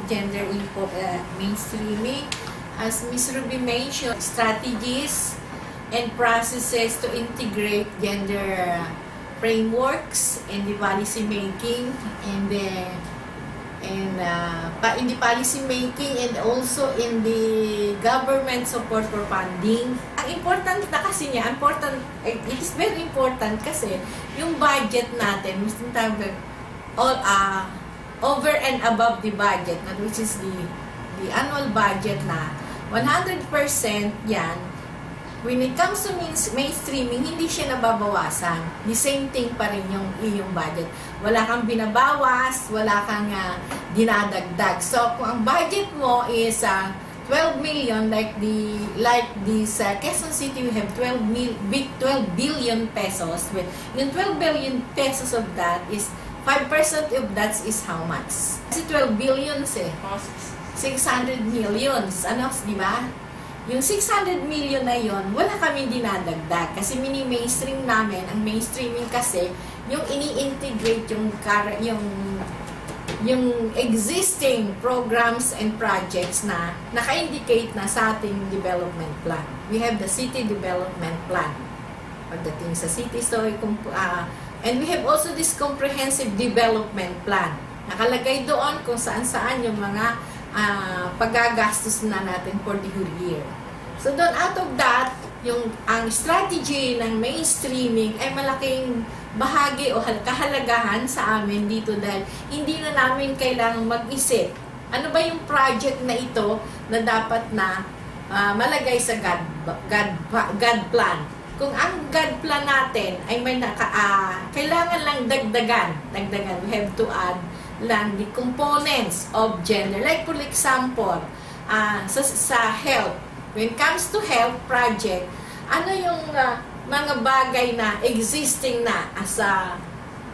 gender mainstreaming. As Ms. Ruby mentioned, strategies and processes to integrate gender frameworks in the policy making and in the policy making and also in the government support for funding. Ang important na kasi niya, it is very important kasi yung budget natin, all over and above the budget, which is the annual budget na 100% yan. When it comes to mainstreaming, hindi siya nababawasan. The same thing pa rin yung iyong budget. Wala kang binabawas, wala kang dinadagdag. So, kung ang budget mo is 12 million, like this Quezon City, we have 12 billion pesos. Yung 12 billion pesos of that is 5% of that is how much? Kasi 12 billions 600 millions. Ano, di ba? Yung 600 million na yon, wala kaming dinadagdag. Kasi mini-mainstream namin, ang mainstreaming kasi, yung ini-integrate yung existing programs and projects na naka-indicate na sa ating development plan. We have the city development plan pagdating sa city. So, and we have also this comprehensive development plan. Nakalagay doon kung saan-saan yung mga paggagastos na natin for the whole year. So, doon out of that, ang strategy ng mainstreaming ay malaking bahagi o kahalagahan sa amin dito dahil hindi na namin kailangang mag-isip. Ano ba yung project na ito na dapat na malagay sa God plan? Kung ang God plan natin ay may kailangan lang dagdagan. We have to add lang the components of gender. Like for example, sa health. When it comes to health project, ano yung mga bagay na existing na as a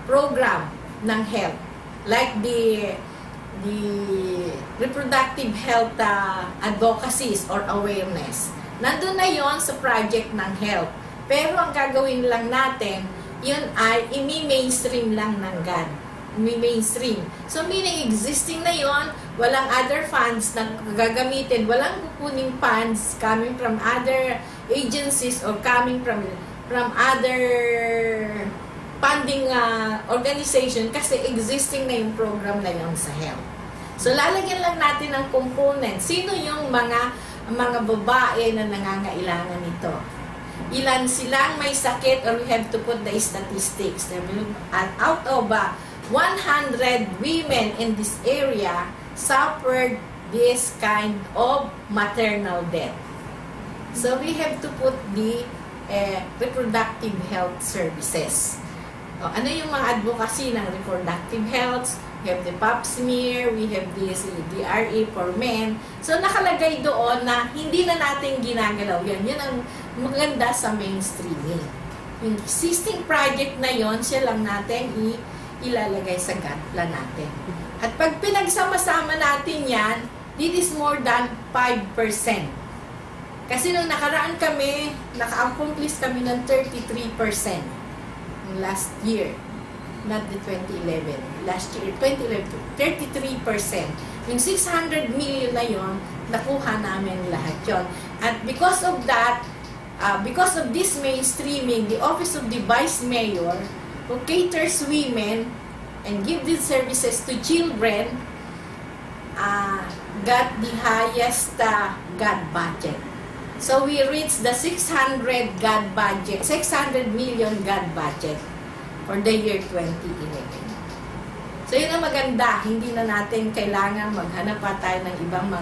program ng health? Like the reproductive health advocacies or awareness. Nandun na yon sa project ng health. Pero ang gagawin lang natin, yun ay imi-mainstream lang ng God. Mainstream. So, meaning existing na yon, walang other funds na gagamitin, walang kukuning funds coming from other agencies or coming from other funding organization kasi existing na yung program na yon sa health. So, lalagyan lang natin ng component. Sino yung mga babae na nangangailangan nito? Ilan silang may sakit or we have to put the statistics. At out of 100 women in this area suffered this kind of maternal death. So, we have to put the reproductive health services. Ano yung mga advocacy ng reproductive health? We have the pap smear, we have this DRA for men. So, nakalagay doon na hindi na natin ginagalaw yan. Yun ang maganda sa mainstreaming. Yung existing project na yon, siya lang natin ilalagay sa God plan natin. At pag pinagsama-sama natin yan, it is more than 5%. Kasi nung nakaraan kami, naka-accomplish kami ng 33% last year. Not the 2011. Last year, 2011, 33%. Yung 600 million na yon, nakuha namin lahat yon. At because of that, because of this mainstreaming, the Office of the Vice Mayor who caters women and give these services to children got the highest God budget. So we reached the 600 million God budget for the year 2011. So yun ang maganda, hindi na natin kailangan maghanap pa tayo ng ibang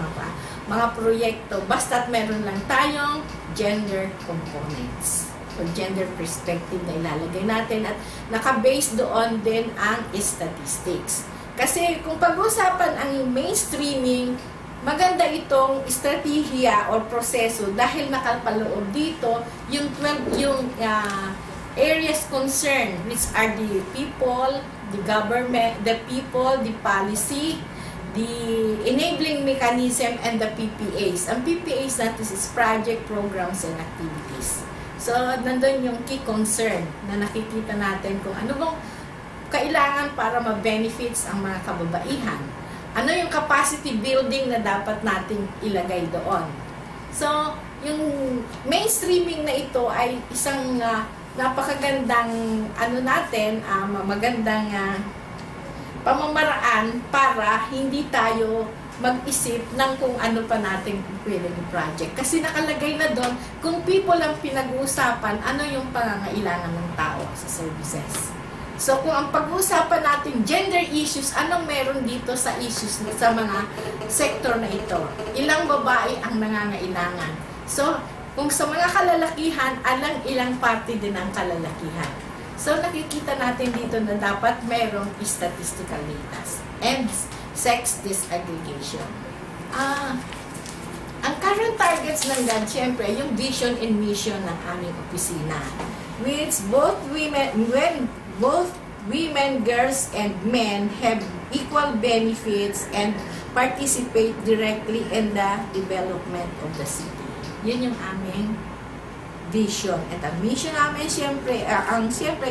mga proyekto basta't meron lang tayong gender components o gender perspective na ilalagay natin at naka-base doon din ang statistics. Kasi kung pag-usapan ang mainstreaming, maganda itong estratehiya or proseso dahil nakapaloob dito yung areas concerned, which are the people, the government, the people, the policy, the enabling mechanism, and the PPAs. Ang PPAs natin is project, programs, and activities. So, nandun yung key concern na nakikita natin kung ano bang kailangan para ma-benefits ang mga kababaihan. Ano yung capacity building na dapat nating ilagay doon. So, yung mainstreaming na ito ay isang napakagandang magandang pamamaraan para hindi tayo mag-isip ng kung ano pa natin pwedeng project. Kasi nakalagay na doon, kung people ang pinag-uusapan, ano yung pangangailangan ng tao sa services. So, kung ang pag-uusapan natin gender issues, anong meron dito sa issues sa mga sektor na ito? Ilang babae ang nangangailangan? So, kung sa mga kalalakihan, ilang party din ang kalalakihan. So, nakikita natin dito na dapat merong statistical data. And sex disaggregation. Ang current targets ng GAD, syempre, yung vision and mission ng aming opisina. Which both women, girls, and men have equal benefits and participate directly in the development of the city. Yun yung aming vision. At ang mission namin, syempre,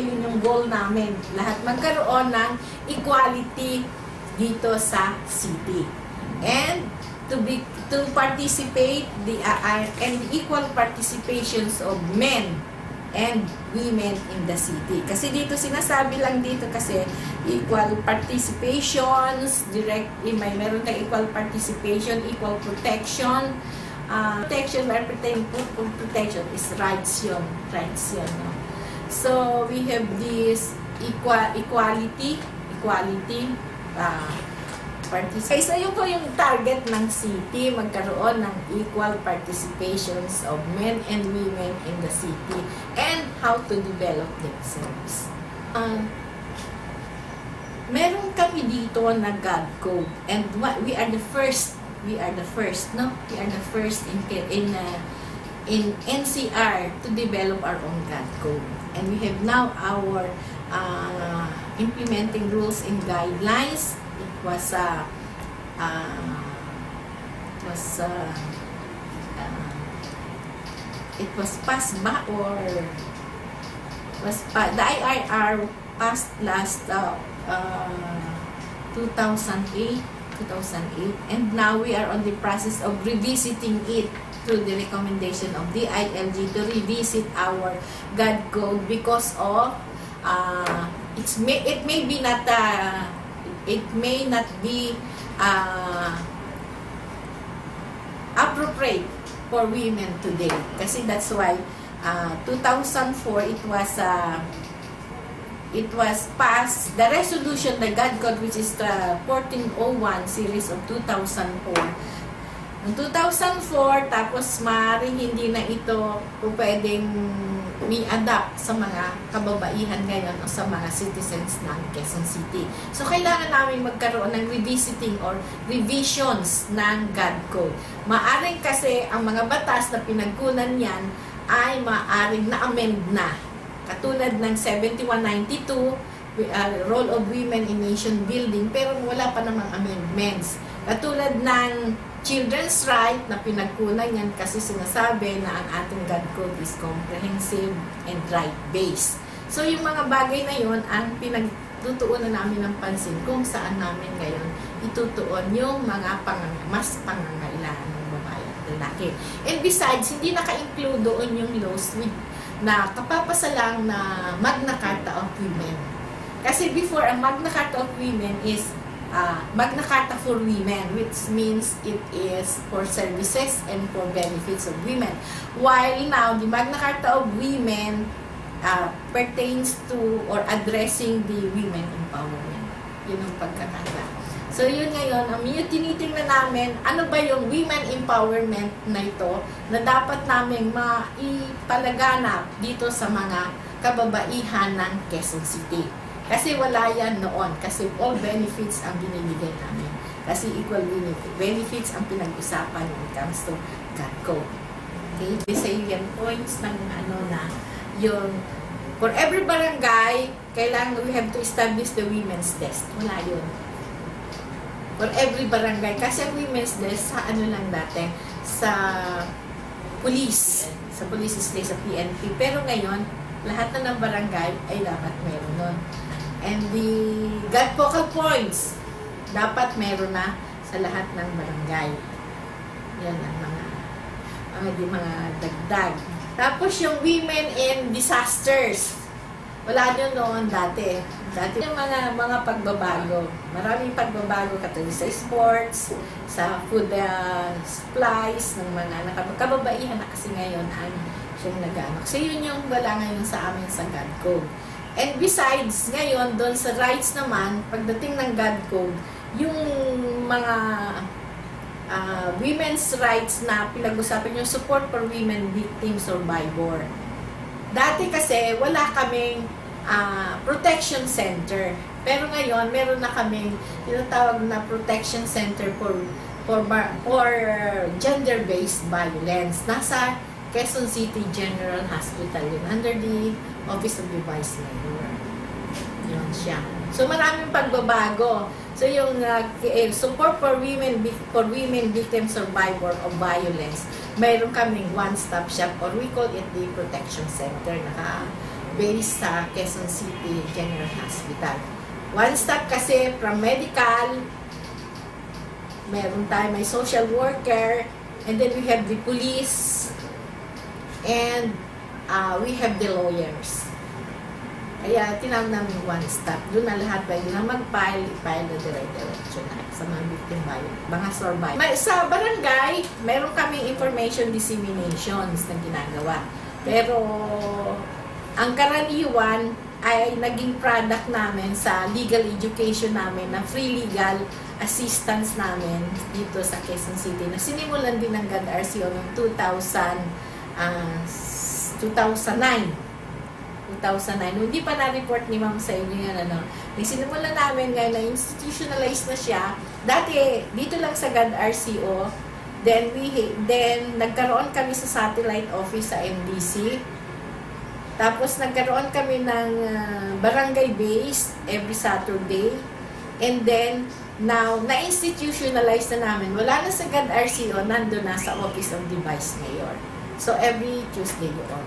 yun yung goal namin. Lahat magkaroon ng equality dito sa city. And to participate and the equal participations of men and women in the city. Kasi dito sinasabi lang dito kasi equal participations, meron kang equal participation, equal protection. Protection is rights yun. No? So we have this equality, so yun po yung target ng city, magkaroon ng equal participations of men and women in the city and how to develop themselves. Meron kami dito na GAD code, and we are the first in NCR to develop our own GAD code, and we have now our implementing rules and guidelines. It was passed ba or the IIR passed last 2008, and now we are on the process of revisiting it through the recommendation of the ILG to revisit our GAD code because of it may not be appropriate for women today. Kasi that's why 2004 it was passed the resolution, the GAD code, which is the 1401 series of 2004. Noong 2004, tapos maaaring hindi na ito pwedeng mi-adapt sa mga kababaihan ngayon o sa mga citizens ng Quezon City. So, kailangan namin magkaroon ng revisiting or revisions ng GAD code. Maaaring kasi ang mga batas na pinagkunan yan ay maaaring na-amend na. Katulad ng 7192, Role of Women in Nation Building, pero wala pa namang amendments. Katulad ng Children's Right na pinagkunan yan kasi sinasabi na ang ating GAD code is comprehensive and right-based. So, yung mga bagay na yon ang pinagtutuunan namin ng pansin kung saan namin ngayon itutuon yung mga mas pangangailangan ng babae at lalaki. And besides, hindi naka-include doon yung laws na kapapasa lang na Magna Carta of Women. Kasi before, ang Magna Carta of Women is Magna Carta for Women, which means it is for services and for benefits of women. While now, the Magna Carta of Women pertains to or addressing the women empowerment. Yun ang pagkakata. So, yun ngayon, yung tinitingnan namin, ano ba yung women empowerment na ito na dapat namin maipalaganap dito sa mga kababaihan ng Quezon City. Kasi wala yan noon. Kasi all benefits ang binibigay namin. Kasi equal benefits ang pinag-usapan when it comes to GAD code. Okay? The salient points ng na yung for every barangay, kailangan we have to establish the women's desk. Wala yun. For every barangay. Kasi ang women's desk sa lang dati, sa police. Sa police station, sa PNP. Pero ngayon, lahat na ng barangay ay dapat meron nun. And the GAD focal points Dapat meron na sa lahat ng barangay. Yan ang mga dagdag. Tapos yung women in disasters. Wala nyo noon dati. Dati yung mga pagbabago. Maraming pagbabago katulad sa sports, sa food supplies, ng mga kababaihan na kasi ngayon ang siyang nag-anak. So yun yung wala ngayon sa amin sa God Code. And besides, ngayon, doon sa rights naman, pagdating ng God Code, yung mga women's rights na pinag-usapan, yung support for women victim survivor. Dati kasi, wala kaming protection center. Pero ngayon, meron na kaming tinatawag na protection center for gender-based violence. Nasa Quezon City General Hospital yun, under the Office of the Vice Mayor. Yun siya. So, maraming pagbabago. So, yung support for women victim survivor of violence, mayroon kaming one-stop shop, or we call it the Protection Center, naka-based sa Quezon City General Hospital. One-stop kasi from medical, meron tayo, may social worker, and then we have the police, and we have the lawyers. Kaya tinawag namin one-stop. Doon na lahat pwede na mag-file na dire-diretso na sa mga victim violence, mga survivor. Sa barangay, meron kaming information disseminations na ginagawa. Pero ang karaniwan ay naging product namin sa legal education namin, na free legal assistance namin dito sa Quezon City. Na sinimulan din ng GAD-RCO noong 2009. Hindi pa na-report ni Ma'am sa inyo yan, Sinimula namin ngayon na institutionalized na siya. Dati, dito lang sa GAD-RCO. Then, nagkaroon kami sa satellite office sa MDC. Tapos, nagkaroon kami ng barangay-based every Saturday. And then, now, na-institutionalize na namin. Wala na sa GAD-RCO, nandun na sa Office of the Vice Mayor. So, every Tuesday yun.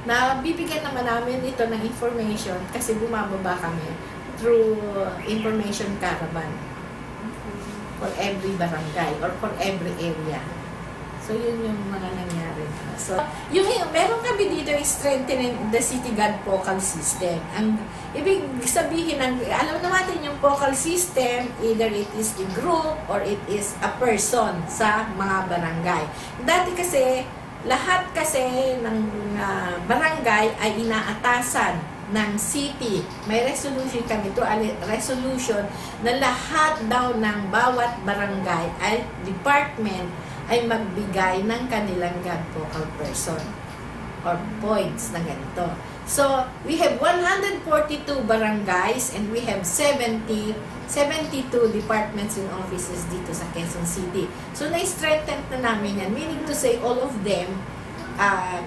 Na bibigyan naman namin ito ng information kasi bumababa kami through information caravan for every barangay or for every area. So, yun yung mga nangyari. So, meron kami dito strengthening the City God Focal System. Ang ibig sabihin, alam natin yung focal system, either it is a group or it is a person sa mga barangay. Dati kasi, lahat kasi ng barangay ay inaatasan ng city. May resolution kami to, resolution na lahat daw ng bawat barangay ay department ay magbigay ng kanilang God focal person or points na ganito. So, we have 142 barangays and we have 72 departments and offices dito sa Quezon City. So, na-strengthen na namin yan. Meaning to say, all of them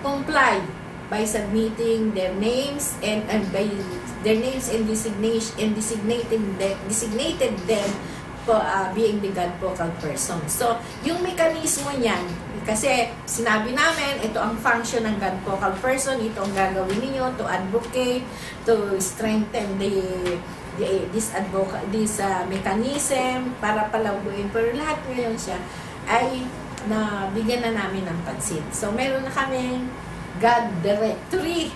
comply by submitting their names and by their names and designated them for being the God focal person. So, yung mekanismo niyan, kasi sinabi namin, ito ang function ng God focal person, ito ang gagawin ninyo to advocate, to strengthen this mechanism para palaguin. Pero lahat ngayon siya ay nabigyan na namin ng pansin. So, meron na kaming God Directory